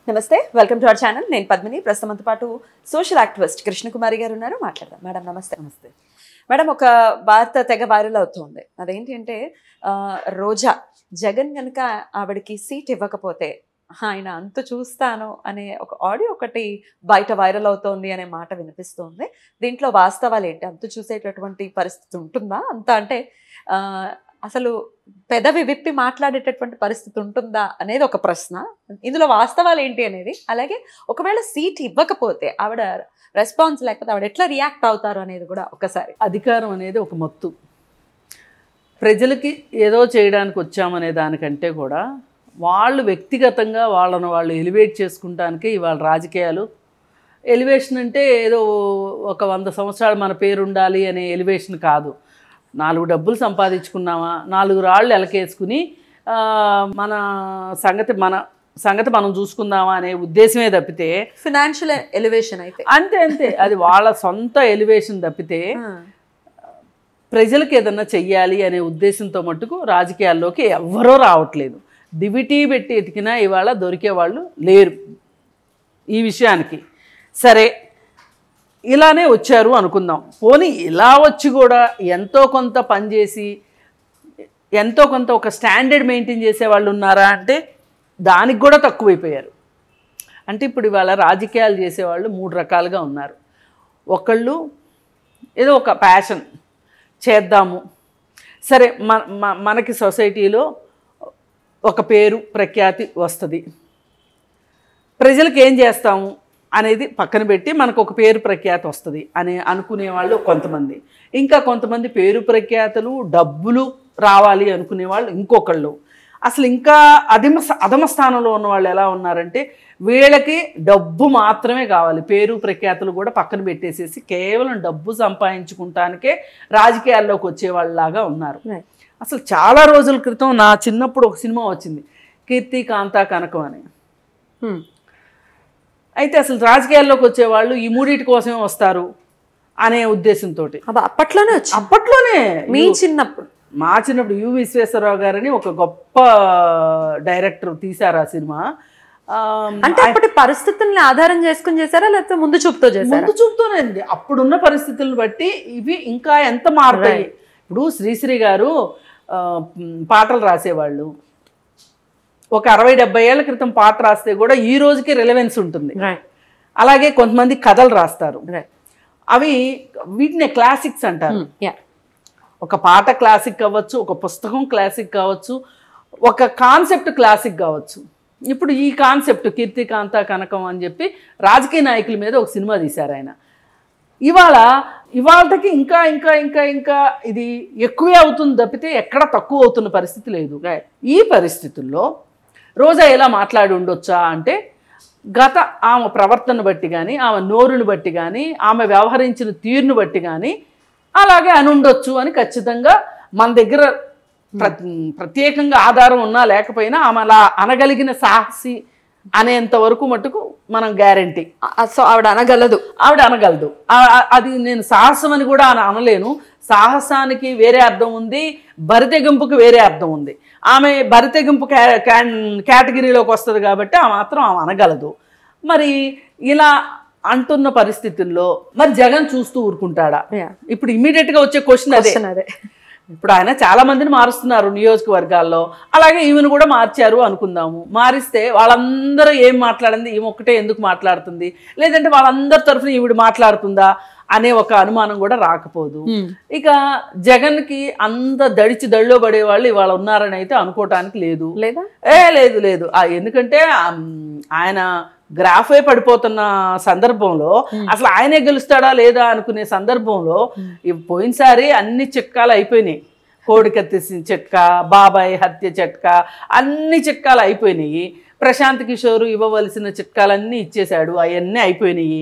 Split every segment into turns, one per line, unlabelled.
నమస్తే, welcome to our channel. నేను పద్మిని. ప్రస్తుతంతో పాటు సోషల్ యాక్టివిస్ట్ కృష్ణకుమారి గారు ఉన్నారు. మాట్లాడదాం. మేడం నమస్తే.
నమస్తే
మేడం, ఒక వార్త తెగ వైరల్ అవుతుంది. అదేంటి అంటే రోజా జగన్ కనుక ఆవిడకి సీట్ ఇవ్వకపోతే ఆయన అంత చూస్తాను అనే ఒక ఆడియో ఒకటి బయట వైరల్ అవుతోంది అనే మాట వినిపిస్తుంది. దీంట్లో వాస్తవాలు ఏంటి? అంత చూసేటటువంటి పరిస్థితి ఉంటుందా? అంత అంటే అసలు పెదవి విప్పి మాట్లాడేటటువంటి పరిస్థితి ఉంటుందా అనేది ఒక ప్రశ్న. ఇందులో వాస్తవాలు ఏంటి అనేది, అలాగే ఒకవేళ సీట్ ఇవ్వకపోతే ఆవిడ రెస్పాన్స్ లేకపోతే ఆవిడ ఎట్లా రియాక్ట్ అవుతారు అనేది కూడా ఒకసారి.
అధికారం అనేది ఒక మత్తు. ప్రజలకి ఏదో చేయడానికి వచ్చామనే దానికంటే కూడా వాళ్ళు వ్యక్తిగతంగా వాళ్ళను వాళ్ళు ఎలివేట్ చేసుకుంటానికే ఇవాళ రాజకీయాలు. ఎలివేషన్ అంటే ఏదో ఒక 100 సంవత్సరాలు మన పేరు ఉండాలి అనే ఎలివేషన్ కాదు. 4 డబ్బులు సంపాదించుకున్నామా, 4 రాళ్ళు ఎలకేసుకుని మన సంగతి మనం చూసుకుందామా అనే ఉద్దేశమే తప్పితే,
ఫినాన్షియల్ ఎలివేషన్ అయితే
అంతే అది వాళ్ళ సొంత ఎలివేషన్ తప్పితే ప్రజలకు ఏదన్నా చెయ్యాలి అనే ఉద్దేశంతో మట్టుకు రాజకీయాల్లోకి ఎవ్వరూ రావట్లేదు. దివిటీ పెట్టి ఎతికినా ఇవాళ దొరికేవాళ్ళు లేరు ఈ విషయానికి. సరే, ఇలానే వచ్చారు అనుకుందాం. పోనీ ఇలా వచ్చి కూడా ఎంతో కొంత పనిచేసి ఎంతో కొంత ఒక స్టాండర్డ్ మెయింటైన్ చేసేవాళ్ళు ఉన్నారా అంటే దానికి కూడా తక్కువైపోయారు. అంటే ఇప్పుడు ఇవాళ రాజకీయాలు చేసేవాళ్ళు 3 రకాలుగా ఉన్నారు. ఒకళ్ళు ఏదో ఒక ప్యాషన్ చేద్దాము, సరే మనకి సొసైటీలో ఒక పేరు ప్రఖ్యాతి వస్తుంది, ప్రజలకు ఏం చేస్తాము అనేది పక్కన పెట్టి మనకు ఒక పేరు ప్రఖ్యాతి వస్తుంది అని అనుకునేవాళ్ళు కొంతమంది. ఇంకా కొంతమంది పేరు ప్రఖ్యాతులు డబ్బులు రావాలి అనుకునేవాళ్ళు ఇంకొకళ్ళు. అసలు ఇంకా అధమ స్థానంలో ఉన్న వాళ్ళు ఎలా ఉన్నారంటే వీళ్ళకి డబ్బు మాత్రమే కావాలి, పేరు ప్రఖ్యాతులు కూడా పక్కన పెట్టేసేసి కేవలం డబ్బు సంపాదించుకుంటానికే రాజకీయాల్లోకి వచ్చేవాళ్ళలాగా ఉన్నారు. అసలు చాలా రోజుల క్రితం నా చిన్నప్పుడు ఒక సినిమా వచ్చింది, కీర్తి కాంతా కనకం అని. అయితే అసలు రాజకీయాల్లోకి వచ్చేవాళ్ళు ఈ 3 కోసమే వస్తారు అనే ఉద్దేశంతో అప్పట్లోనే మా చిన్నప్పుడు యు విశ్వేశ్వరరావు గారని ఒక గొప్ప డైరెక్టర్ తీశారు ఆ సినిమా.
అంటే అప్పటి పరిస్థితుల్ని ఆధారం చేసుకుని చేశారా లేకపోతే ముందు చూపుతో చేశారా?
ముందు చూపుతోనే అండి. అప్పుడున్న పరిస్థితులను బట్టి ఇవి ఇంకా ఎంత మారుతాయి. ఇప్పుడు శ్రీశ్రీ గారు పాటలు రాసేవాళ్ళు. ఒక 60-70 ఏళ్ల క్రితం పాట రాస్తే కూడా ఈ రోజుకి రిలవెన్స్ ఉంటుంది. అలాగే కొంతమంది కథలు రాస్తారు, అవి వీటినే క్లాసిక్స్ అంటారు. ఒక పాట క్లాసిక్ కావచ్చు, ఒక పుస్తకం క్లాసిక్ కావచ్చు, ఒక కాన్సెప్ట్ క్లాసిక్ కావచ్చు. ఇప్పుడు ఈ కాన్సెప్ట్ కీర్తి కాంతా కనకం అని చెప్పి రాజకీయ నాయకుల మీద ఒక సినిమా తీశారు ఆయన. ఇవాళకి ఇంకా ఇంకా ఇంకా ఇంకా ఇది ఎక్కువే అవుతుంది తప్పితే ఎక్కడ తక్కువ అవుతున్న పరిస్థితి లేదు. ఈ పరిస్థితుల్లో రోజా ఎలా మాట్లాడి ఉండొచ్చా అంటే ఆమె ప్రవర్తన బట్టి కానీ, ఆమె నోరుని బట్టి కానీ, ఆమె వ్యవహరించిన తీరును బట్టి కానీ అలాగే అని ఉండొచ్చు అని ఖచ్చితంగా మన దగ్గర ప్రత్యేకంగా ఆధారం ఉన్నా లేకపోయినా ఆమె అలా అనగలిగిన సాహసి అనేంత వరకు మటుకు మనం గ్యారంటీ.
సో ఆవిడ
అనగలదు. అది నేను సాహసం అని కూడా అనలేను. సాహసానికి వేరే అర్థం ఉంది, బరితెగింపుకి వేరే అర్థం ఉంది. ఆమె బరితెగింపు కేటగిరీలోకి వస్తుంది కాబట్టి ఆమె అనగలదు. మరి ఇలా అంటున్న పరిస్థితుల్లో మరి జగన్ చూస్తూ ఊరుకుంటాడా? ఇప్పుడు ఇమీడియట్గా వచ్చే క్వశ్చన్ అదే. ఇప్పుడు ఆయన చాలా మందిని మారుస్తున్నారు నియోజకవర్గాల్లో, అలాగే ఈమెను కూడా మార్చారు అనుకుందాము. మారిస్తే వాళ్ళందరూ ఏం మాట్లాడింది, ఈమె ఒక్కటే ఎందుకు మాట్లాడుతుంది, లేదంటే వాళ్ళందరి తరఫున ఈవిడ మాట్లాడుతుందా అనే ఒక అనుమానం కూడా రాకపోదు. ఇక జగన్కి అంత దడిలో పడేవాళ్ళు ఇవాళ ఉన్నారని అయితే అనుకోవటానికి లేదు. లేదు. ఎందుకంటే ఆయన గ్రాఫే పడిపోతున్న సందర్భంలో అసలు ఆయనే గెలుస్తాడా లేదా అనుకునే సందర్భంలో పోయినసారి అన్ని చిట్కాలు అయిపోయినాయి. కోడికత్తి చిట్కా, బాబాయ్ హత్య చిట్కా, అన్ని చిట్కాలు అయిపోయినాయి. ప్రశాంత్ కిషోర్ ఇవ్వవలసిన చిట్కాలన్నీ ఇచ్చేశాడు, అవన్నీ అయిపోయినాయి.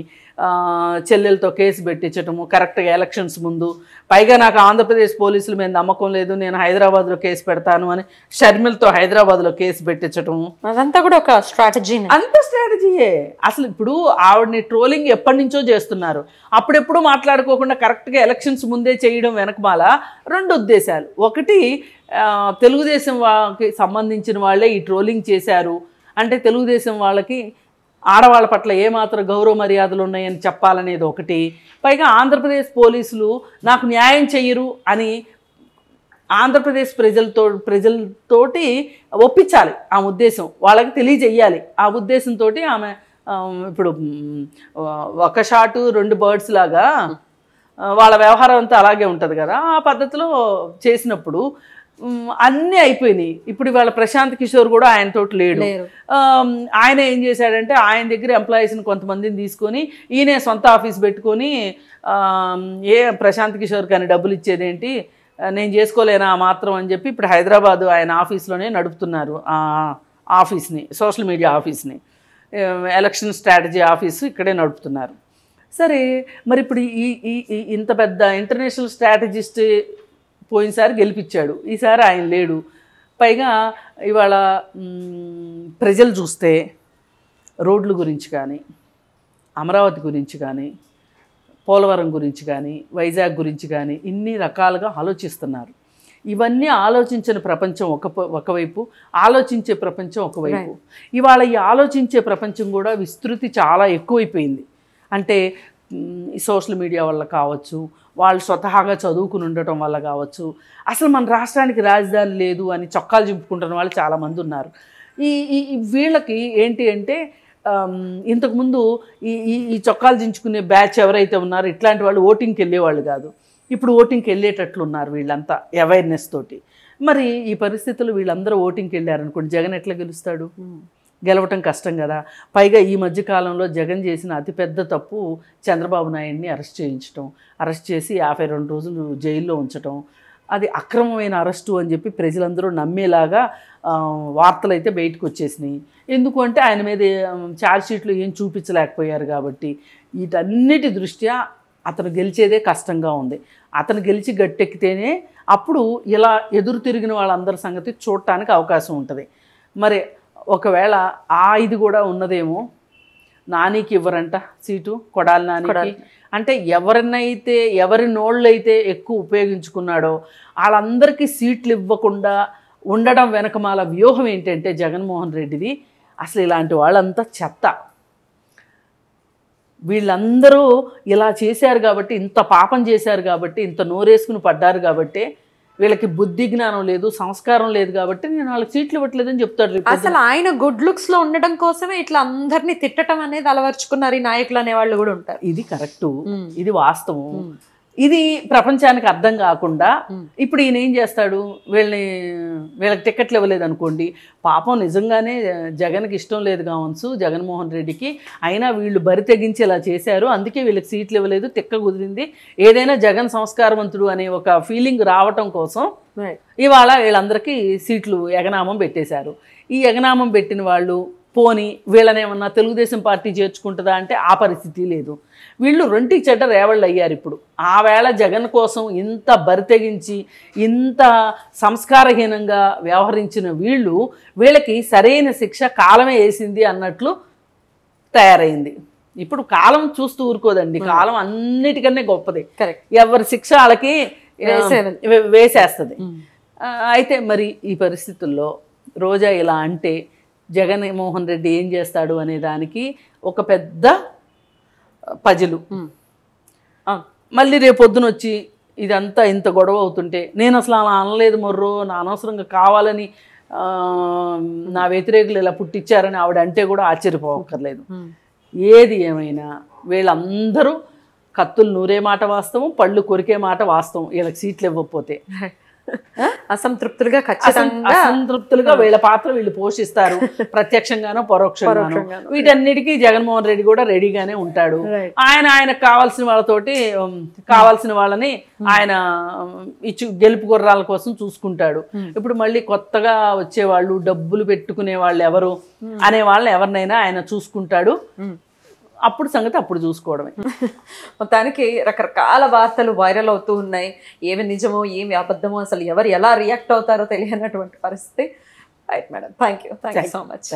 చెల్లెలతో కేసు పెట్టించటము కరెక్ట్గా ఎలక్షన్స్ ముందు. పైగా నాకు ఆంధ్రప్రదేశ్ పోలీసుల మీద నమ్మకం లేదు, నేను హైదరాబాద్లో కేసు పెడతాను అని షర్మిలతో హైదరాబాద్లో కేసు పెట్టించటము,
అదంతా కూడా ఒక స్ట్రాటజీ.
అంత స్ట్రాటజీయే. అసలు ఇప్పుడు ఆవిడని ట్రోలింగ్ ఎప్పటి నుంచో చేస్తున్నారు. అప్పుడెప్పుడు మాట్లాడుకోకుండా కరెక్ట్గా ఎలక్షన్స్ ముందే చేయడం వెనకమాల 2 ఉద్దేశాలు. ఒకటి, తెలుగుదేశం వాళ్ళకి సంబంధించిన వాళ్ళే ఈ ట్రోలింగ్ చేశారు అంటే తెలుగుదేశం వాళ్ళకి ఆడవాళ్ళ పట్ల ఏమాత్రం గౌరవ మర్యాదలు ఉన్నాయని చెప్పాలనేది ఒకటి. పైగా ఆంధ్రప్రదేశ్ పోలీసులు నాకు న్యాయం చెయ్యరు అని ఆంధ్రప్రదేశ్ ప్రజలతోటి ఒప్పించాలి. ఆ ఉద్దేశం వాళ్ళకి తెలియజేయాలి. ఆ ఉద్దేశంతో ఆమె ఇప్పుడు ఒక షాటు 2 బర్డ్స్ లాగా వాళ్ళ వ్యవహారం అంతా అలాగే ఉంటుంది కదా, ఆ పద్ధతిలో చేసినప్పుడు అన్నీ అయిపోయినాయి. ఇప్పుడు ఇవాళ ప్రశాంత్ కిషోర్ కూడా ఆయనతోటి లేడు. ఆయన ఏం చేశాడంటే ఆయన దగ్గర ఎంప్లాయీస్ని కొంతమందిని తీసుకొని ఈయనే సొంత ఆఫీస్ పెట్టుకొని ప్రశాంత్ కిషోర్ కానీ డబ్బులు ఇచ్చేదేంటి, నేను చేసుకోలేనా మాత్రం అని చెప్పి ఇప్పుడు హైదరాబాదు ఆయన ఆఫీస్లోనే నడుపుతున్నారు ఆ ఆఫీస్ని, సోషల్ మీడియా ఆఫీస్ని, ఎలక్షన్ స్ట్రాటజీ ఆఫీసు ఇక్కడే నడుపుతున్నారు. సరే మరి ఇప్పుడు ఇంత పెద్ద ఇంటర్నేషనల్ స్ట్రాటజిస్ట్ పోయినసారి గెలిపించాడు, ఈసారి ఆయన లేడు. పైగా ఇవాళ ప్రజలు చూస్తే రోడ్ల గురించి కానీ, అమరావతి గురించి కానీ, పోలవరం గురించి కానీ, వైజాగ్ గురించి కానీ ఇన్ని రకాలుగా ఆలోచిస్తున్నారు. ఇవన్నీ ఆలోచించిన ప్రపంచం ఒకవైపు, ఆలోచించే ప్రపంచం ఒకవైపు. ఇవాళ ఈ ఆలోచించే ప్రపంచం కూడా విస్తృతి చాలా ఎక్కువైపోయింది. అంటే ఈ సోషల్ మీడియా వల్ల కావచ్చు, వాళ్ళు స్వతహాగా చదువుకుని ఉండటం వల్ల కావచ్చు, అసలు మన రాష్ట్రానికి రాజధాని లేదు అని చొక్కాలు చింపుకుంటున్న వాళ్ళు చాలామంది ఉన్నారు. వీళ్ళకి ఏంటి అంటే ఇంతకుముందు ఈ చొక్కాలు చించుకునే బ్యాచ్ ఎవరైతే ఉన్నారో ఇట్లాంటి వాళ్ళు ఓటింగ్కి వెళ్ళేవాళ్ళు కాదు. ఇప్పుడు ఓటింగ్కి వెళ్ళేటట్లు ఉన్నారు వీళ్ళంతా అవేర్నెస్ తోటి. మరి ఈ పరిస్థితులు వీళ్ళందరూ ఓటింగ్కి వెళ్ళారనుకోండి, జగన్ ఎట్లా గెలుస్తాడు? గెలవటం కష్టం కదా. పైగా ఈ మధ్యకాలంలో జగన్ చేసిన అతిపెద్ద తప్పు చంద్రబాబు నాయుడిని అరెస్ట్ చేయించడం, అరెస్ట్ చేసి 52 రోజులు జైల్లో ఉంచడం. అది అక్రమమైన అరెస్టు అని చెప్పి ప్రజలందరూ నమ్మేలాగా వార్తలు అయితే బయటకు వచ్చేసినాయి. ఎందుకు అంటే ఆయన మీద ఛార్జ్షీట్లు ఏం చూపించలేకపోయారు కాబట్టి. వీటన్నిటి దృష్ట్యా అతను గెలిచేదే కష్టంగా ఉంది. అతను గెలిచి గట్టెక్కితేనే అప్పుడు ఇలా ఎదురు తిరిగిన వాళ్ళందరి సంగతి చూడటానికి అవకాశం ఉంటుంది. మరి ఒకవేళ ఇది కూడా ఉన్నదేమో, నానికి ఇవ్వరంట సీటు, కొడాలి నానికి. అంటే ఎవరి నోళ్ళైతే ఎక్కువ ఉపయోగించుకున్నాడో వాళ్ళందరికీ సీట్లు ఇవ్వకుండా ఉండడం వెనకమాల వ్యూహం ఏంటంటే జగన్మోహన్ రెడ్డిది. అసలు ఇలాంటి వాళ్ళంతా చెత్త. వీళ్ళందరూ ఇలా చేశారు కాబట్టి, ఇంత పాపం చేశారు కాబట్టి, ఇంత నోరేసుకుని పడ్డారు కాబట్టి వీళ్ళకి బుద్ధి జ్ఞానం లేదు, సంస్కారం లేదు కాబట్టి నేను వాళ్ళకి సీట్లు ఇవ్వట్లేదని చెప్తాడు.
అసలు ఆయన గుడ్ లుక్స్ లో ఉండడం కోసమే ఇట్లా అందరినీ తిట్టడం అనేది అలవర్చుకున్నారు ఈ నాయకులు అనే వాళ్ళు కూడా ఉంటారు.
ఇది కరెక్టు, ఇది వాస్తవం. ఇది ప్రపంచానికి అర్థం కాకుండా ఇప్పుడు ఈయన ఏం చేస్తాడు, వీళ్ళకి టికెట్లు ఇవ్వలేదు అనుకోండి, పాపం నిజంగానే జగన్కి ఇష్టం లేదు కావచ్చు జగన్మోహన్ రెడ్డికి, అయినా వీళ్ళు బరి తెగించి ఇలా చేశారు, అందుకే వీళ్ళకి సీట్లు ఇవ్వలేదు, తిక్క కుదిరింది, ఏదైనా జగన్ సంస్కారవంతుడు అనే ఒక ఫీలింగ్ రావటం కోసం ఇవాళ వీళ్ళందరికీ సీట్లు ఎగనామం పెట్టేశారు. ఈ ఎగనామం పెట్టిన వాళ్ళు పోని వీళ్ళనేమన్నా తెలుగుదేశం పార్టీ చేర్చుకుంటుందా అంటే ఆ పరిస్థితి లేదు. వీళ్ళు రొంటికి చెడ్డ రేవళ్ళు అయ్యారు. ఇప్పుడు ఆ వేళ జగన్ కోసం ఇంత బరితెగించి ఇంత సంస్కారహీనంగా వ్యవహరించిన వీళ్ళకి సరైన శిక్ష కాలమే వేసింది అన్నట్లు తయారైంది. ఇప్పుడు కాలం చూస్తూ ఊరుకోదండి, కాలం అన్నిటికన్నా గొప్పది. ఎవరి శిక్ష వాళ్ళకి వేసేస్తుంది. అయితే మరి ఈ పరిస్థితుల్లో రోజా ఇలా అంటే జగన్మోహన్ రెడ్డి ఏం చేస్తాడు అనే దానికి ఒక పెద్ద పజిలు. మళ్ళీ రేపొద్దున వచ్చి ఇదంతా ఇంత గొడవ అవుతుంటే నేను అసలు అలా అనలేదు మొర్రో, నా అనవసరంగా కావాలని నా వ్యతిరేకులు ఇలా పుట్టించారని ఆవిడ అంటే కూడా ఆశ్చర్యపోవక్కర్లేదు. ఏది ఏమైనా వీళ్ళందరూ కత్తులు నూరే మాట వాస్తవం, పళ్ళు కొరికే మాట వాస్తవం. వీళ్ళకి సీట్లు ఇవ్వకపోతే అసంతృప్తులుగా వీళ్ళ పాత్ర వీళ్ళు పోషిస్తారు, ప్రత్యక్షంగానో పరోక్షంగానో. వీటన్నిటికీ జగన్మోహన్ రెడ్డి కూడా రెడీగానే ఉంటాడు. ఆయనకు కావాల్సిన వాళ్ళతోటి కావాల్సిన వాళ్ళని ఆయన గెలుపు గుర్రాల కోసం చూసుకుంటాడు. ఇప్పుడు మళ్ళీ కొత్తగా వచ్చేవాళ్ళు, డబ్బులు పెట్టుకునే వాళ్ళు ఎవరు అనే వాళ్ళని ఎవరినైనా ఆయన చూసుకుంటాడు. అప్పుడు సంగతి అప్పుడు చూసుకోవడమే.
మొత్తానికి రకరకాల వార్తలు వైరల్ అవుతూ ఉన్నాయి. ఏమి నిజమో ఏమి అబద్ధమో అసలు ఎవరు ఎలా రియాక్ట్ అవుతారో తెలియనటువంటి పరిస్థితి. Right madam, thank you so much.